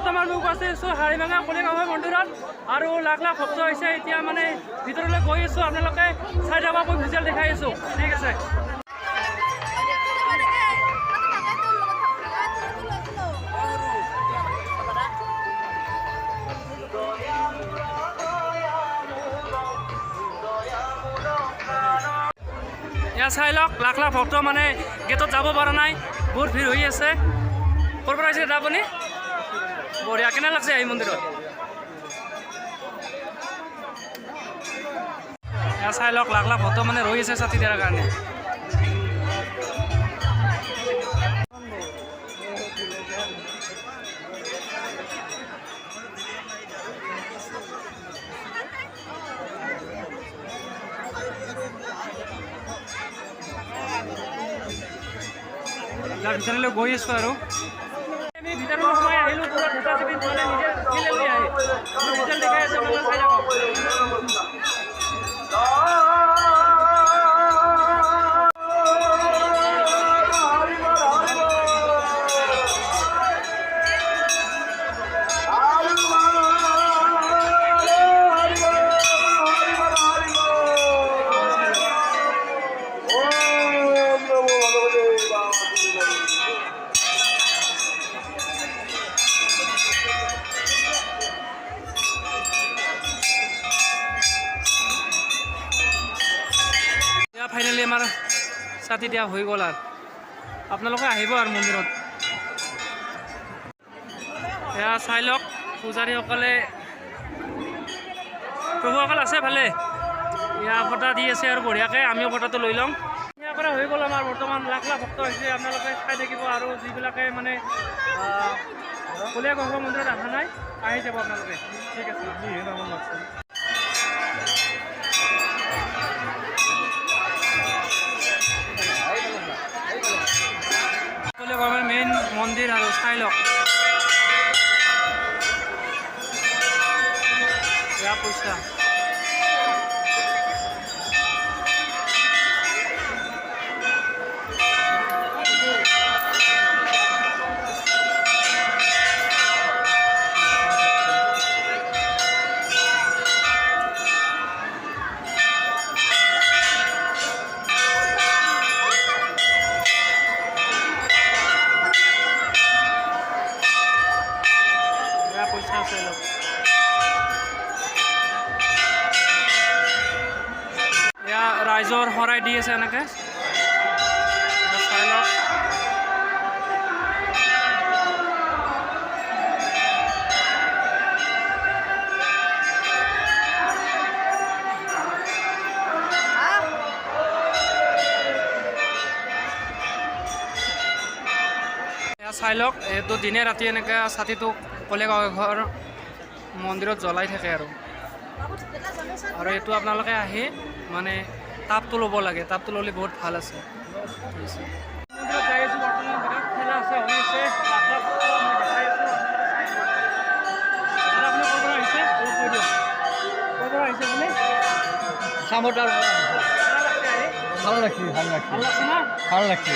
বৰ্তমান মই উপস্থিত আছোঁ হাৰিভাঙা কলিয়াগাঁও মন্দিৰত আৰু লাখ লাখ ভক্ত হৈছে। এতিয়া মানে ভিতৰলৈ গৈ আছোঁ, আপোনালোকে চাই যাব, মই ভিজুৱেল দেখাই আছোঁ। ঠিক আছে। এয়া চাই লওক, লাখ লাখ ভক্ত মানে গেটত যাব পৰা নাই, বহুত ভিৰ হৈ আছে। ক'ৰ পৰা আহিছে দাদা আপুনি? বঢ়িয়া, কেনে লাগছে আহি মন্দিৰত? এয়া চাই লওক, লাখ লাখ ভক্ত মানে ৰৈ আছে ছাতি দিয়াৰ কাৰণে। ভিতৰলৈ গৈ আছোঁ আৰু আমি ভিতৰলৈ সোমাই আহিলোঁ। পুৰা দুটা চিটি মানে নিজে ফিল লৈ আহি ভিজুৱেল দেখাই আছে, আপোনালোকে চাই যাব। ফাইনেলি আমাৰ ছাতি দিয়া হৈ গ'ল আৰু আপোনালোকে আহিব আৰু মন্দিৰত। এয়া চাই লওক, পূজাৰীসকলে প্ৰভুসকল আছে ভালে, ইয়াৰ বঁটা দি আছে আৰু বঢ়িয়াকৈ আমিও বঁটাটো লৈ ল'ম। ইয়াৰ পৰা হৈ গ'ল আমাৰ বৰ্তমান লাখ লাখ ভক্ত হৈছে, আপোনালোকে চাই থাকিব। আৰু যিবিলাকে মানে কলিয়াগাঁও মন্দিৰত অহা নাই, আহি যাব আপোনালোকে। ঠিক আছে। কলিয়াগাঁৱৰ মেইন মন্দিৰ আৰু চাই লওক, এয়া পইচা। এয়া ৰাইজৰ শৰাই দি আছে এনেকৈ, চাই লওক। চাই লওক, এইটো দিনে ৰাতি এনেকৈ ছাতিটো কলিয়াগাঁও মন্দিৰত জ্বলাই থাকে আৰু এইটো আপোনালোকে আহি মানে তাপটো ল'ব লাগে, তাপটো ল'লে বহুত ভাল আছে। ভাল লাগছে।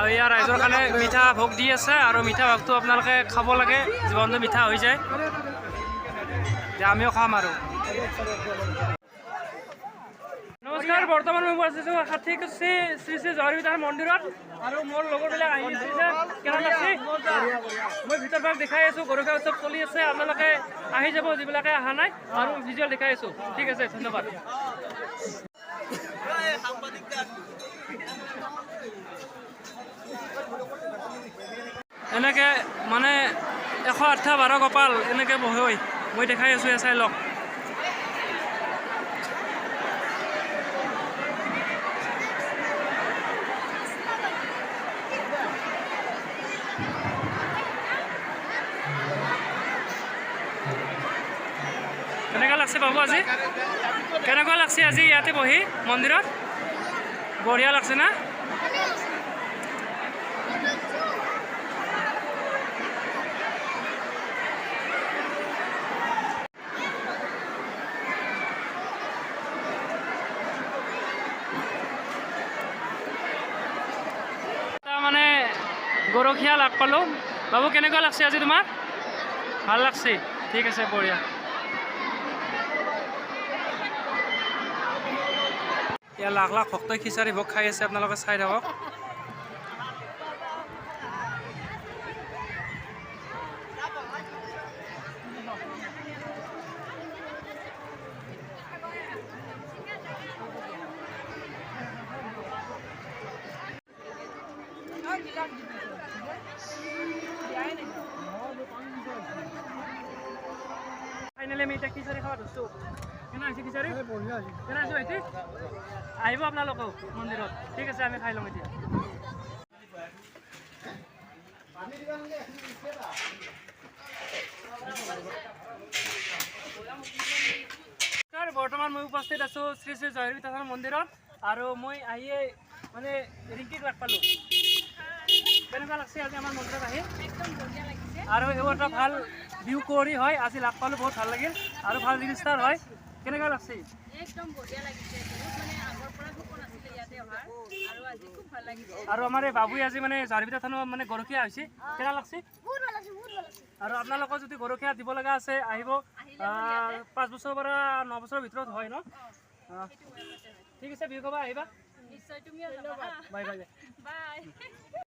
ইয়াৰ ৰাইজৰ কাৰণে মিঠা ভোগ দি আছে আৰু মিঠা ভোগটো আপোনালোকে খাব লাগে, জীৱনটো মিঠা হৈ যায়। আমিও খাম আৰু। নমস্কাৰ, বৰ্তমান মই উপস্থিত আছোঁ ষাঠিকুছি শ্ৰী শ্ৰী জয়বিদাৰ মন্দিৰত আৰু মোৰ লগৰবিলাক আহি আছে। কেনে লাগছে? মই ভিতৰ ভাগ দেখাই আছোঁ, গৰখীয়া উৎসৱ চলি আছে, আপোনালোকে আহি যাব যিবিলাকে অহা নাই, আৰু ভিজুৱেল দেখাই আছোঁ। ঠিক আছে, ধন্যবাদ। এনেকৈ মানে 108 কপাল এনেকৈ বহে, মই দেখাই আছোঁ, চাই লওক। কেনেকুৱা লাগছে বাবু আজি? কেনেকুৱা লাগছে আজি ইয়াতে বহি মন্দিৰত? বঢ়িয়া লাগছে না? গৰখীয়া লাগ পালোঁ। বাবু কেনেকুৱা লাগছে আজি তোমাৰ? ভাল লাগছে, ঠিক আছে, বঢ়িয়া। ইয়াৰ লাখ লাখ ভক্তই খিচাৰি ভোগ খাই আছে, আপোনালোকে চাই থাকক। ফাইনেলি আমি এতিয়া খিচাৰি খাব ধৰিছোঁ। কেনে হৈছে খিচাৰি? কেনে হৈছে ভাইটি? আহিব আপোনালোকেও মন্দিৰত, ঠিক আছে, আমি খাই লওঁ এতিয়া। বৰ্তমান মই উপস্থিত আছোঁ শ্ৰী শ্ৰী জয়ৰবি থানৰ মন্দিৰত, আৰু মই আহিয়ে মানে ৰিংকিক লগ পালোঁ। কেনেকুৱা লাগছে আজি আমাৰ মন্দিৰত আহি? আৰু এইবোৰ এটা ভাল ভিউ কৰি হয়, আজি লগ পালোঁ, বহুত ভাল লাগিল আৰু ভাল ৰেজিষ্টাৰ হয়। কেনেকুৱা লাগছে? একদম বঢ়িয়া লাগিছে, মানে আগৰ পৰা সপোন আছিলে ইয়াতে অহাৰ, আৰু আজি খুব ভাল লাগিছে। আৰু আমাৰ এই বাবুই আজি মানে জয়ৰবি থানৰ মানে গৰখীয়া হৈছে, কেনে লাগছে? বহুত ভাল লাগিছে, বহুত ভাল লাগিছে। আৰু আপোনালোকৰ যদি গৰখীয়া দিব লগা আছে আহিব, 5 বছৰৰ পৰা 9 বছৰৰ ভিতৰত হয় ন? ঠিক আছে, বিহু খাব আহিবা। নিশ্চয়, তুমিও যাবা। Bye bye. বাই।